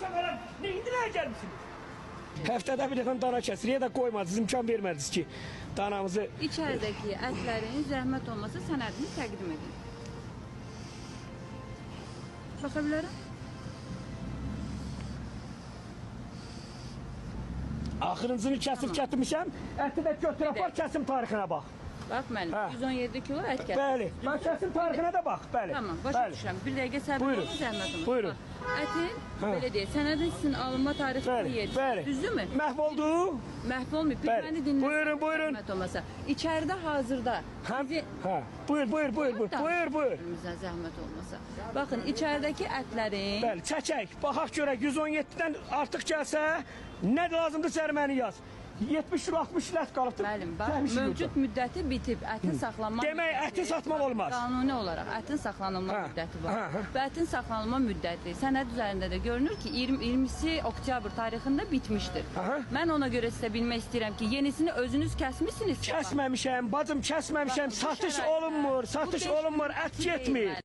sakaram. İndi nəyə gəlmişsiniz? Həftədə bir dəfə dana kəsir. Ya da qoymadınız, imkan vermədiniz ki, danamızı... İçəridəki ətlərin zəhmət olmasa sənədini təqdim edin. Baxa bilərəm? Axırıncını kəsib gətirmişəm. Əti də götür apar, kəsim tarixinə bax. Bax mənim, 117 kilo ət gətir. Bəli, mən kəsim tarixinə də bax, bəli. Tamam, başa düşürəm. Bir dəqiqə səbir olun, zəhmət olmasa. Buyurun. Ətin, belə deyək, sənədin sizin alınma tarixini yeri. Bəli. Düzdürmü? Məhv oldu. Məhv olmayıb. Bir məni dinləyin. Buyurun, buyurun. Zəhmət olmasa. İçəridə hazırda. Buyur. Bizə zəhmət olmasa. Baxın, içəridəki ətlərin... Bəli, çəkək. Baxaq görək, 117-dən artıq gəlsə, nə lazımdır sərməni yaz. 70 kilo 60 lət qalıbdır. Bəli, bax, mövcud müddəti bitib, ətin saxlanma... Demək, əti satmaq olmaz. Qanuni olaraq ətin saxlanılma müddəti var. Və ətin saxlanılma müddəti sənəd üzərində də görünür ki, 20-si oktyabr tarixində bitmişdir. Mən ona görə sizə bilmək istəyirəm ki, yenisini özünüz kəsmişsiniz. Kəsməmişəm, bacım, kəsməmişəm. Satış olunmur, ət getmir.